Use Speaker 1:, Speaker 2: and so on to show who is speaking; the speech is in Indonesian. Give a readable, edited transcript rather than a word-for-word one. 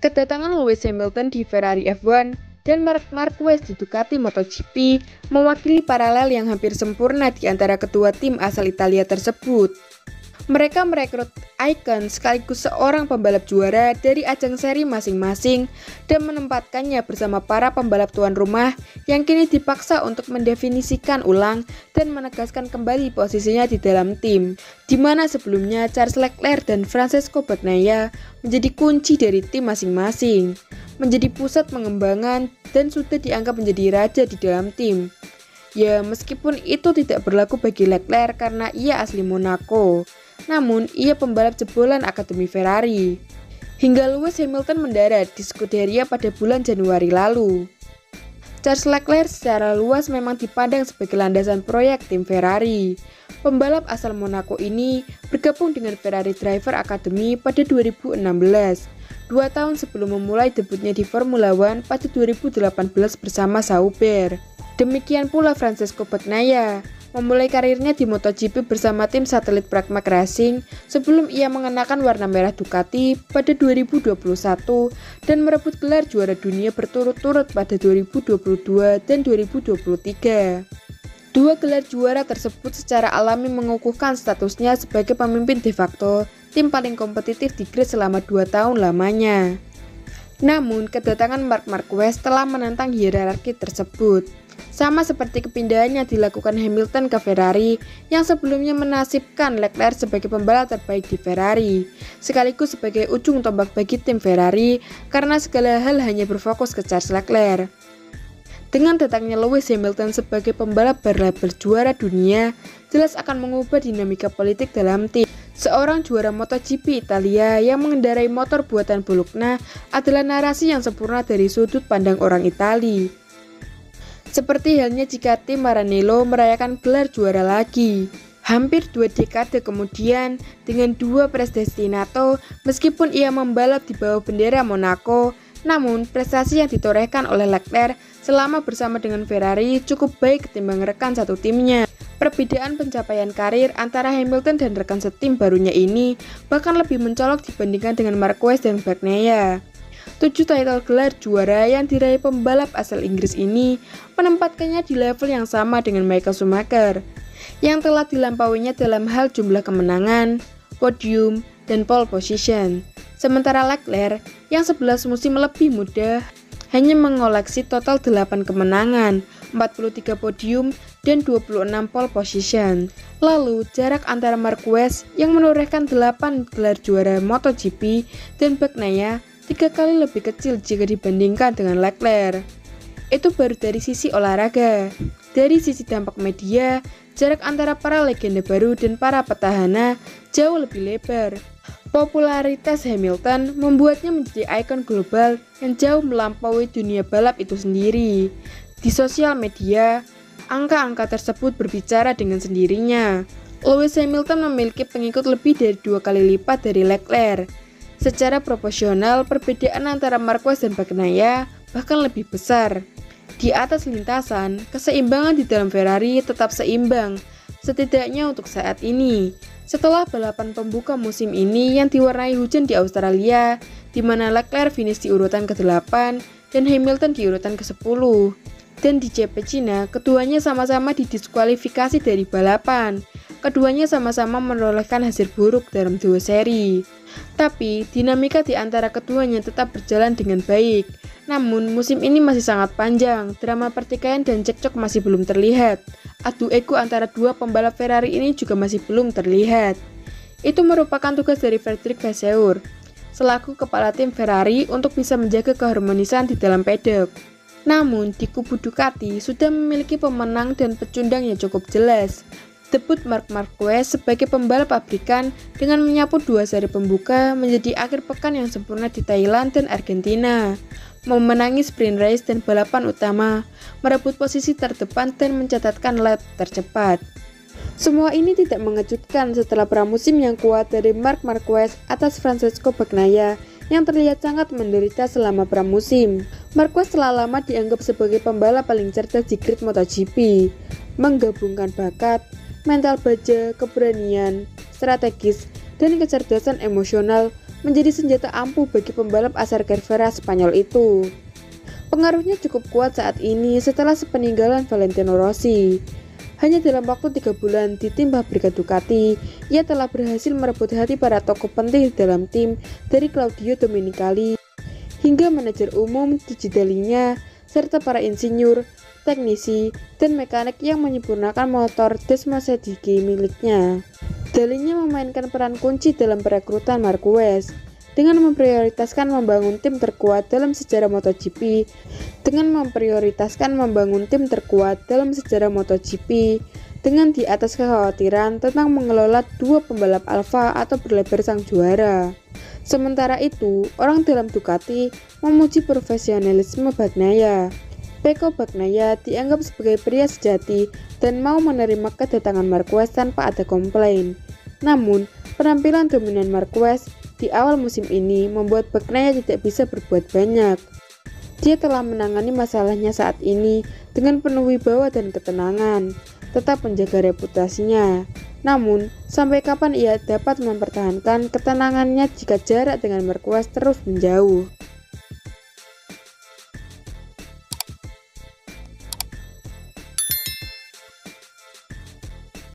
Speaker 1: Kedatangan Lewis Hamilton di Ferrari F1 dan Marc Marquez di Ducati MotoGP mewakili paralel yang hampir sempurna di antara kedua tim asal Italia tersebut. Mereka merekrut ikon sekaligus seorang pembalap juara dari ajang seri masing-masing dan menempatkannya bersama para pembalap tuan rumah yang kini dipaksa untuk mendefinisikan ulang dan menegaskan kembali posisinya di dalam tim, di mana sebelumnya Charles Leclerc dan Francesco Bagnaia menjadi kunci dari tim masing-masing, menjadi pusat pengembangan dan sudah dianggap menjadi raja di dalam tim. Ya, meskipun itu tidak berlaku bagi Leclerc karena ia asli Monaco, namun ia pembalap jebolan Akademi Ferrari. Hingga Lewis Hamilton mendarat di Scuderia pada bulan Januari lalu. Charles Leclerc secara luas memang dipandang sebagai landasan proyek tim Ferrari. Pembalap asal Monaco ini bergabung dengan Ferrari Driver Academy pada 2016, 2 tahun sebelum memulai debutnya di Formula One pada 2018 bersama Sauber. Demikian pula Francesco Bagnaia, memulai karirnya di MotoGP bersama tim satelit Pramac Racing sebelum ia mengenakan warna merah Ducati pada 2021 dan merebut gelar juara dunia berturut-turut pada 2022 dan 2023. Dua gelar juara tersebut secara alami mengukuhkan statusnya sebagai pemimpin de facto tim paling kompetitif di grid selama 2 tahun lamanya. Namun, kedatangan Marc Marquez telah menantang hierarki tersebut. Sama seperti kepindahan yang dilakukan Hamilton ke Ferrari yang sebelumnya menasibkan Leclerc sebagai pembalap terbaik di Ferrari, sekaligus sebagai ujung tombak bagi tim Ferrari karena segala hal hanya berfokus ke Charles Leclerc. Dengan datangnya Lewis Hamilton sebagai pembalap berlabel juara dunia, jelas akan mengubah dinamika politik dalam tim. Seorang juara MotoGP Italia yang mengendarai motor buatan Bologna adalah narasi yang sempurna dari sudut pandang orang Itali. Seperti halnya jika tim Maranello merayakan gelar juara lagi. Hampir 2 dekade kemudian, dengan 2 Predestinato, meskipun ia membalap di bawah bendera Monaco, namun prestasi yang ditorehkan oleh Leclerc selama bersama dengan Ferrari cukup baik ketimbang rekan satu timnya. Perbedaan pencapaian karir antara Hamilton dan rekan setim barunya ini bahkan lebih mencolok dibandingkan dengan Marquez dan Bagnaia. 7 title gelar juara yang diraih pembalap asal Inggris ini menempatkannya di level yang sama dengan Michael Schumacher, yang telah dilampauinya dalam hal jumlah kemenangan, podium, dan pole position. Sementara Leclerc, yang 11 musim lebih muda, hanya mengoleksi total 8 kemenangan, 43 podium, dan 26 pole position. Lalu, jarak antara Marquez yang menorehkan 8 gelar juara MotoGP dan Bagnaia 3 kali lebih kecil jika dibandingkan dengan Leclerc. Itu baru dari sisi olahraga. Dari sisi dampak media, jarak antara para legenda baru dan para petahana jauh lebih lebar. Popularitas Hamilton membuatnya menjadi ikon global yang jauh melampaui dunia balap itu sendiri. Di sosial media, angka-angka tersebut berbicara dengan sendirinya. Lewis Hamilton memiliki pengikut lebih dari 2 kali lipat dari Leclerc. Secara proporsional, perbedaan antara Marquez dan Bagnaia bahkan lebih besar. Di atas lintasan, keseimbangan di dalam Ferrari tetap seimbang, setidaknya untuk saat ini. Setelah balapan pembuka musim ini yang diwarnai hujan di Australia, di mana Leclerc finish di urutan ke-8 dan Hamilton di urutan ke-10. Dan di GP Cina, keduanya sama-sama didiskualifikasi dari balapan. Keduanya sama-sama menorehkan hasil buruk dalam 2 seri. Tapi, dinamika di antara keduanya tetap berjalan dengan baik. Namun, musim ini masih sangat panjang, drama pertikaian dan cekcok masih belum terlihat. Adu ego antara 2 pembalap Ferrari ini juga masih belum terlihat. Itu merupakan tugas dari Frédéric Vasseur, selaku kepala tim Ferrari untuk bisa menjaga keharmonisan di dalam paddock. Namun, di kubu Ducati sudah memiliki pemenang dan pecundang yang cukup jelas. Debut Marc Marquez sebagai pembalap pabrikan dengan menyapu 2 seri pembuka menjadi akhir pekan yang sempurna di Thailand dan Argentina. Memenangi sprint race dan balapan utama, merebut posisi terdepan dan mencatatkan lap tercepat. Semua ini tidak mengejutkan setelah pramusim yang kuat dari Marc Marquez atas Francesco Bagnaia yang terlihat sangat menderita selama pramusim. Marquez telah lama dianggap sebagai pembalap paling cerdas di grid MotoGP, menggabungkan bakat, mental baja, keberanian, strategis, dan kecerdasan emosional menjadi senjata ampuh bagi pembalap asal Cervera Spanyol itu. Pengaruhnya cukup kuat saat ini setelah sepeninggalan Valentino Rossi. Hanya dalam waktu 3 bulan di tim pabrikan Ducati, ia telah berhasil merebut hati para tokoh penting dalam tim, dari Claudio Domenicali hingga manajer umum Gigi Dall'Igna, serta para insinyur, teknisi, dan mekanik yang menyempurnakan motor Desmosedici miliknya. Dall'Igna memainkan peran kunci dalam perekrutan Marquez dengan memprioritaskan membangun tim terkuat dalam sejarah MotoGP dengan di atas kekhawatiran tentang mengelola dua pembalap alfa atau berlebar sang juara. Sementara itu, orang dalam Ducati memuji profesionalisme Bagnaia. Pecco Bagnaia dianggap sebagai pria sejati dan mau menerima kedatangan Marquez tanpa ada komplain. Namun, penampilan dominan Marquez di awal musim ini membuat Bagnaia tidak bisa berbuat banyak. Dia telah menangani masalahnya saat ini dengan penuh wibawa dan ketenangan, tetap menjaga reputasinya. Namun, sampai kapan ia dapat mempertahankan ketenangannya jika jarak dengan Marquez terus menjauh?